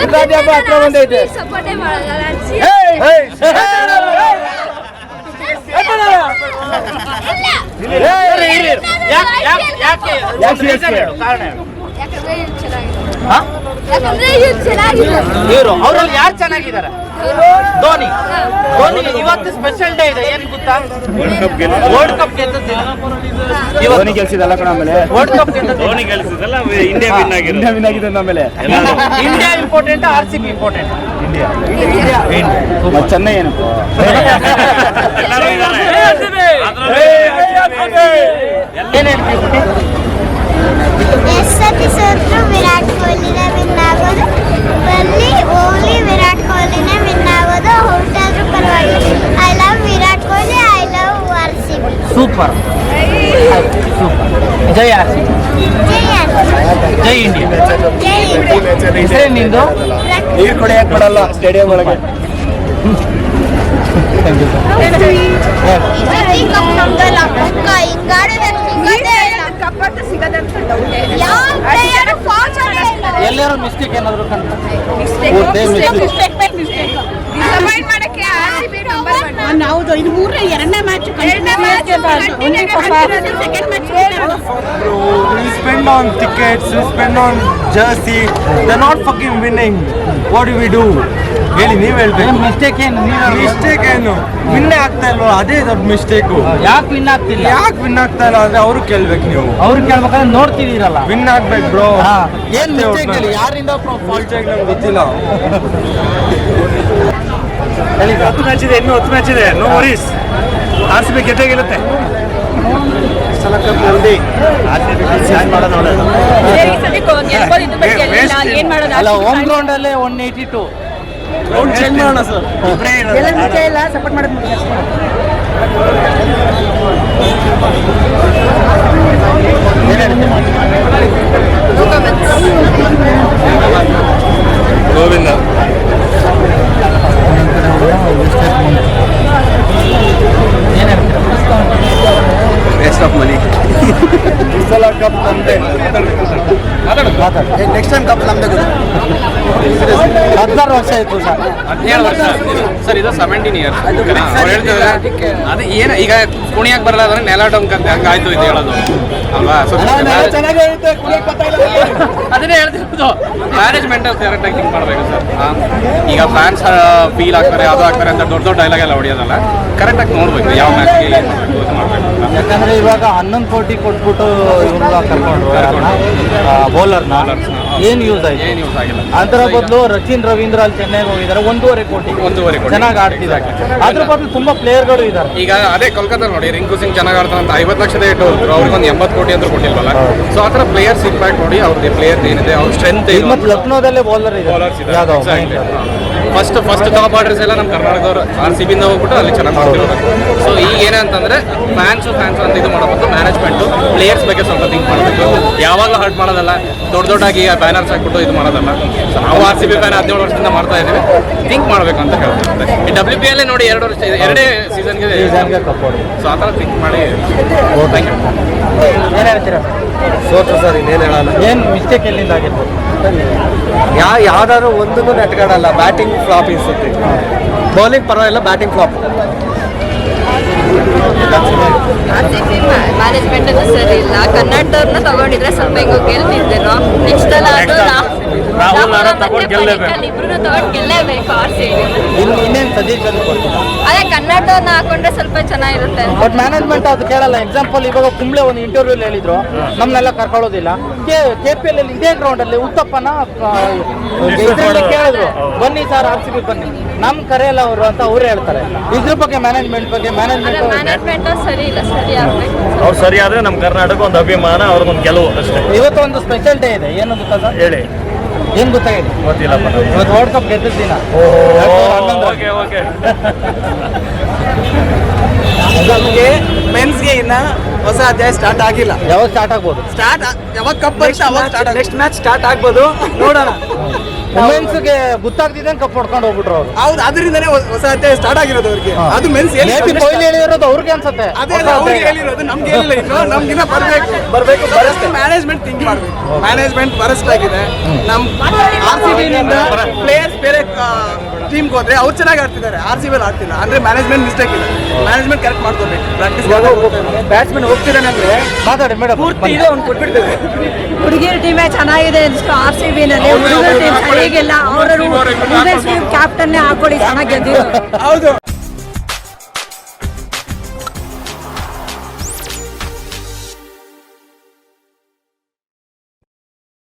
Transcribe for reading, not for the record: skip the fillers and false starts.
ಯುಗಾದಿ ಹಬ್ಬ ಹತ್ರ ಬಂದೈತೆ. ಸಪೋರ್ಟೇ ಮಾಡಲ್ಲ ಇವರು ಅವರಲ್ಲಿ ಯಾರು ಚೆನ್ನಾಗಿದ್ದಾರೆ? ಧೋನಿ. ಇವತ್ತು ಸ್ಪೆಷಲ್ ಡೇ ಇದೆ, ಏನ್ ಗೊತ್ತಾ? ವರ್ಲ್ಡ್ ಕಪ್ ಗೆದ್ದಿಲ್ಲ. ಧೋನಿ ಗೆಲ್ಸಿದಲ್ಲ ಕಣ, ಆಮೇಲೆ ವರ್ಲ್ಡ್ ಕಪ್ ಧೋನಿ ಗೆಲ್ಸಿದಲ್ಲ, ಇಂಡಿಯಾ ವಿನ್ ಆಗಿದೆ ಆಮೇಲೆ ಇಂಡಿಯಾ ಇಂಪಾರ್ಟೆಂಟ್, RCB ಇಂಪಾರ್ಟೆಂಟ್? ಮತ್ತೆ ಚೆನ್ನೈ ಏನಪ್ಪ ಏನ್ ಹೇಳ್ತೀವಿ? ಎಷ್ಟೊತ್ತಿ ಸೋತ್ರು ವಿರಾಟ್ ಕೊಹ್ಲಿನೇ ವಿನ್ ಆಗೋದು. ಬಲ್ಲಿ ಓನ್ಲಿ ವಿರಾಟ್ ಕೊಹ್ಲಿನೇ ವಿನ್ ಆಗೋದು. ಔಟಾದ್ರೂ ಪರವಾಗಿಲ್ಲ. I love Virat Kohli, I love RCB. Super Jai RCB, Jai India. ಹೆಸರೇನು ನಿಂದು? ನೀರು ಕುಡಿಯಕ್ಕೆ ಬಿಡಲ್ಲ ಸ್ಟೇಡಿಯಂ ಒಳಗೆ. ಎಲ್ಲರೂ ಮಿಸ್ಟೇಕ್ ಏನಾದ್ರು ನಾವು ಇದು ಎರಡನೇ match We spend on tickets, we spend on jersey. They're not fucking winning. What do we do? ಹೇಳಿ, ನೀವ್ ಹೇಳ್ಬೇಕು. ಮಿಸ್ಟೇಕ್ ಏನು? ಮಿಸ್ಟೇಕ್ ಏನು? ವಿನ್ ಆಗ್ತಾ ಇಲ್ವ? ಅದೇ ದೊಡ್ಡ ಮಿಸ್ಟೇಕು. ಯಾಕೆ ವಿನ್ ಆಗ್ತಿಲ್ಲ? ಯಾಕೆ ವಿನ್ ಆಗ್ತಾ ಇಲ್ಲ ಅಂದ್ರೆ ಅವ್ರು ಕೇಳ್ಬೇಕು. ನೀವು ಅವ್ರು ಕೇಳ್ಬೇಕಾದ್ರೆ ನೋಡ್ತಿದ್ದೀರಲ್ಲ, ವಿನ್ ಆಗ್ಬೇಕು ಬ್ರೋ. ಏನ್ ಮಿಸ್ಟೇಕ್ ಹೇಳಿ, ಯಾರಿಂದ ಫಾಲ್ಟ್? ನಮ್ಗೆ ಗೊತ್ತಿಲ್ಲ. 10 ಮ್ಯಾಚ್ ಇದೆ, ಇನ್ನೂ 10 ಮ್ಯಾಚ್ ಇದೆ. ನೋ ವರೀಸ್, RCB ಗೆದ್ದೇ ಗೆಲ್ಲುತ್ತೆ. ಅಲ್ಲ, ಹೋಮ್ ಗ್ರೌಂಡ್ ಅಲ್ಲೇ 182 ಚೇಂಜ್ ಮಾಡೋಣ ಸರ್. ಸಪೋರ್ಟ್ ಮಾಡೋದು ಗೋವಿಂದ ವೇಸ್ಟ್ ಆಫ್ ಮನಿ. ಈ ಸಲ ಕಪ್ ನಮ್ದೆ. ನೆಕ್ಸ್ಟ್ ಟೈಮ್ ಕಪ್ ನಮ್ದೆ. 16 ವರ್ಷ ಆಯ್ತು ಸರ್. 17 ವರ್ಷ ಸರ್. ಇದು 17 ಇಯರ್ಸ್. ಅವ್ರು ಹೇಳ್ತಿದ್ರೆ ಅದು ಏನು, ಈಗ ಕುಣಿಯಕ್ಕೆ ಬರಲ್ಲ ಅಂದ್ರೆ ನೆಲ ಡೊಂಕಂತೆ ಹಂಗಾಯ್ತು ಇದು ಹೇಳೋದು ಅಲ್ವಾ? ಅದನ್ನೇ ಹೇಳ್ತಿರೋದು. ಮ್ಯಾನೇಜ್ಮೆಂಟಲ್ಲಿ ಕರೆಕ್ಟಾಗಿ ಥಿಂಕ್ ಮಾಡಬೇಕು ಸರ್. ಈಗ ಫ್ಯಾನ್ಸ್ ಫೀಲ್ ಆಗ್ತಾರೆ, ಅದು ಆಗ್ತಾರೆ ಅಂತ ದೊಡ್ಡ ದೊಡ್ಡ ಡೈಲಾಗ್ ಎಲ್ಲ ಹೊಡೆಯೋದಲ್ಲ. ಕರೆಕ್ಟಾಗಿ ನೋಡ್ಬೇಕು ಯಾವ ಮ್ಯಾಚ್ಗೆ ಏನು ಮಾಡಬೇಕು, ಇದು ಮಾಡಬೇಕು. ಯಾಕಂದ್ರೆ ಇವಾಗ 11 ಕೋಟಿ ಕೊಟ್ಬಿಟ್ಟು ಇವ್ರನ್ನ ಕರ್ಕೊಂಡ್ರು ಬೌಲರ್ನ. ಏನು ಯೂಸ್ ಆಯ್ತು? ಏನು ಯೂಸ್ ಆಗಿಲ್ಲ. ಅದರ ಬದಲು ರಚಿನ್ ರವೀಂದ್ರ ಅಲ್ಲಿ ಚೆನ್ನೈಗೆ ಹೋಗಿದ್ದಾರೆ, 1.5 ಕೋಟಿ ಚೆನ್ನಾಗಿ ಆಡ್ತಿದ್ದಾರೆ. ಅದ್ರ ಬದಲು ತುಂಬಾ ಪ್ಲೇಯರ್ಗಳು ಇದ್ದಾರೆ. ಈಗ ಅದೇ ಕೋಲ್ಕತ್ತಾ ನೋಡಿ, ರಿಂಕು ಸಿಂಗ್ ಚೆನ್ನಾಗಿ ಆಡ್ತಾನೆ ಅಂತ 50 ಲಕ್ಷದ ಇಟ್ಟು ಹೋದ್ರು, ಅವ್ರಿಗೆ ಒಂದು 80 ಕೋಟಿ ಅಂತ ಕೊಟ್ಟಿಲ್ವಲ್ಲ. ಸೊ ಆ ಥರ ಪ್ಲೇಯರ್ಸ್ ಇಂಪ್ಯಾಕ್ಟ್ ನೋಡಿ, ಅವ್ರದ್ದು ಪ್ಲೇಯರ್ ಏನಿದೆ, ಅವ್ರ ಸ್ಟ್ರೆಂತ್ ಇದೆ. ಮತ್ತು ಲಕ್ನೋದಲ್ಲೇ ಬೌಲರ್ ಇದೆ. ಫಸ್ಟ್ ಟಾಪ್ ಆರ್ಡರ್ಸ್ ಎಲ್ಲ ನಮ್ಮ ಕರ್ನಾಟಕದವರು RCB ಇಂದ ಹೋಗ್ಬಿಟ್ಟು ಅಲ್ಲಿ ಚೆನ್ನಾಗಿ ಮಾಡ್ತಿರೋದು. ಸೊ ಈಗ ಏನಂತಂದ್ರೆ ಫ್ಯಾನ್ಸ್ ಅಂತ ಇದು ಮಾಡಬೇಕು. ಮ್ಯಾನೇಜ್ಮೆಂಟು ಪ್ಲೇಯರ್ಸ್ ಬಗ್ಗೆ ಸ್ವಲ್ಪ ಥಿಂಕ್ ಮಾಡಬೇಕು. ಯಾವಾಗಲೂ ಹರ್ಟ್ ಮಾಡೋದಲ್ಲ, ದೊಡ್ಡದಾಗಿ ಬ್ಯಾನರ್ಸ್ ಹಾಕ್ಬಿಟ್ಟು ಇದು ಮಾಡೋದಲ್ಲ. ಸೊ ನಾವು RCB ಫ್ಯಾನ್ 17 ವರ್ಷದಿಂದ ಮಾಡ್ತಾ ಇದ್ದೀವಿ. ಥಿಂಕ್ ಮಾಡಬೇಕು ಅಂತ ಹೇಳ್ತಾರೆ. ಈ WPL ನೋಡಿ 2 ವರ್ಷ, 2 ಸೀಸನ್ಗೆ ಸೊ ಆ ಥರ ಥಿಂಕ್ ಮಾಡಿ. Thank you. ಏನು ಹೇಳ್ತೀರಾ? ಸೋತ್ರು ಸರ್, ಇನ್ನೇನು ಹೇಳಲ್ಲ. ಏನು ಮಿಸ್ಟೇಕ್ ಎಲ್ಲಿಂದ ಆಗಿರ್ಬೋದು? ಯಾವ್ದಾದ್ರು ಒಂದನ್ನು ನೆಟ್ಕೊಡಲ್ಲ. ಬ್ಯಾಟಿಂಗ್ ಫ್ಲಾಪ್ ಇನ್ಸುತ್ತೆ, ಬೌಲಿಂಗ್ ಪರವಾಗಿಲ್ಲ, ಬ್ಯಾಟಿಂಗ್ ಫ್ಲಾಪ್. ಮ್ಯಾನೇಜ್ಮೆಂಟ್ ಅದು ಸರಿ ಇಲ್ಲ. ಕನ್ನಡದವ್ರನ್ನ ತಗೊಂಡಿದ್ರೆ ಸ್ವಲ್ಪ ಹೆಂಗೋ ಗೆಲ್ತಿದ್ದೇನೋ. ನೆಕ್ಸ್ಟ್ ಅಲ್ಲ ಅದು ಇಬ್ರು ತಗೊಂಡು ಗೆಲ್ಲೇಬೇಕು RCB. ಇನ್ನೇನು ಸಜೆಷನ್ ಕೊಡ್ತೀನಿ? ಅದೇ ಕನ್ನಡದವ್ರನ್ನ ಹಾಕೊಂಡ್ರೆ ಸ್ವಲ್ಪ ಚೆನ್ನಾಗಿರುತ್ತೆ. ಬಟ್ ಮ್ಯಾನೇಜ್ಮೆಂಟ್ ಅದು ಕೇಳಲ್ಲ. ಎಕ್ಸಾಂಪಲ್ ಇವಾಗ ಕುಂಬ್ಳೆ ಒಂದು ಇಂಟರ್ವ್ಯೂ ಹೇಳಿದ್ರು, ನಮ್ಮನ್ನೆಲ್ಲ ಕರ್ಕೊಳ್ಳೋದಿಲ್ಲ. KPL ಅಲ್ಲಿ ಇದೇ ಗ್ರೌಂಡ್ ಅಲ್ಲಿ ಉತ್ತಪ್ಪನ ಕೇಳಿದ್ರು, ಬನ್ನಿ ಸರ್ RCB ಬನ್ನಿ, ನಮ್ ಕರೆಯಲ್ಲ ಅವರು ಅಂತ ಅವ್ರು ಹೇಳ್ತಾರೆ. ಇದ್ರ ಬಗ್ಗೆ ಮ್ಯಾನೇಜ್ಮೆಂಟ್ ಮ್ಯಾನೇಜ್ಮೆಂಟ್ ಸರಿ ಇಲ್ಲ, ಸರಿ ಆಗ್ಬೇಕು. ಅವ್ರು ಸರಿ ಆದ್ರೆ ನಮ್ಮ ಕರ್ನಾಟಕ ಒಂದು ಅಭಿಮಾನ, ಅವ್ರಿಗೊಂದು ಗೆಲುವು ಅಷ್ಟೇ. ಇವತ್ತು ಒಂದು ಸ್ಪೆಷಲ್ ಡೇ ಇದೆ, ಏನು ಗೊತ್ತಾ ಸರ್? ಹೇಳಿ. ಏನ್ ಗೊತ್ತಾಗಿದೆ? ಗೊತ್ತಿಲ್ಲಪ್ಪ. ಇವತ್ತು ವರ್ಲ್ಡ್ ಕಪ್ ಗೆದ್ದ ದಿನ. ಓಕೆ. ನಮಗೆ ಮೆನ್ಸ್ಗೆ ಇನ್ನ ಹೊಸ ಅಧ್ಯಾಯ ಸ್ಟಾರ್ಟ್ ಆಗಿಲ್ಲ. ಯಾವಾಗ ಸ್ಟಾರ್ಟ್ ಆಗ್ಬೋದು? ಯಾವಾಗ ಕಪ್ ಬರುತ್ತೆ ಅವಾಗ ಸ್ಟಾರ್ಟ್. ನೆಕ್ಸ್ಟ್ ಮ್ಯಾಚ್ ಸ್ಟಾರ್ಟ್ ಆಗ್ಬೋದು, ನೋಡೋಣ. ವುಮೆನ್ಸ್ಗೆ ಗೊತ್ತಾಗ್ತಿದ್ದಂಗೆ ಕಪ್ ಹೊಡ್ಕೊಂಡು ಹೋಗ್ಬಿಟ್ರು ಅವರು. ಹೌದು, ಅದರಿಂದನೇ ಹೊಸ ಅಧ್ಯಾಯ ಸ್ಟಾರ್ಟ್ ಆಗಿರೋದು ಅವ್ರಿಗೆ. ಅದು ಮೆನ್ಸ್ ಮೇ ಬಿ ಕೊಹ್ಲಿ ಹೇಳಿರೋದು ಅವ್ರಿಗೆ ಅನ್ಸುತ್ತೆ. ಅದೇ ಅವ್ರಿಗೆ ಹೇಳಿರೋದು, ನಮ್ಗೆ ಹೇಳಿಲ್ಲ. ಇನ್ನು ನಮ್ಗಿನ್ನ ಬರ್ಬೇಕು ಬರಸ್ಟ್ ಮ್ಯಾನೇಜ್ಮೆಂಟ್ ಥಿಂಕ್ ಮಾಡ್ಬೇಕು. ಮ್ಯಾನೇಜ್ಮೆಂಟ್ ಬರಸ್ಟ್ ಆಗಿದೆ. ನಮ್ RCB ನಿಂದ ಪ್ಲೇಯರ್ಸ್ ಬೇರೆ ಟೀಮ್ಗೆ ಹೋದ್ರೆ ಅವ್ರು ಚೆನ್ನಾಗಿ ಆಡ್ತಿದ್ದಾರೆ, RCB ಆಡ್ತಿಲ್ಲ ಅಂದ್ರೆ ಮ್ಯಾನೇಜ್ಮೆಂಟ್ ಮಿಸ್ಟೇಕ್ ಇದೆ. ಮ್ಯಾನೇಜ್ಮೆಂಟ್ ಕರೆಕ್ಟ್ ಮಾಡ್ಕೋಬೇಕು. ಪ್ರಾಕ್ಟೀಸ್ ಬ್ಯಾಟ್ಸ್ಮನ್ ಹೋಗ್ತಿದ್ದಾನೆ ಅಂದ್ರೆ ಮಾತಾಡಿ ಮೇಡಮ್. ಪೂರ್ತಿ ಇದು ಅವ್ನು ಕೊಟ್ಬಿಡ್ತೇವೆ. ಹುಡುಗಿಯರ ಟೀಮೇ ಚೆನ್ನಾಗಿದೆ ಅನಿಸ್ತು RCB ನಲ್ಲಿ. ಹುಡುಗರ ಟೀಮ್ ಸರಿಯಾಗಿಲ್ಲ. ಅವರು ಕ್ಯಾಪ್ಟನ್ನೇ ಹಾಕೊಳ್ಳಿ ಚೆನ್ನಾಗಿ ಗೆದ್ದು. ಹೌದು.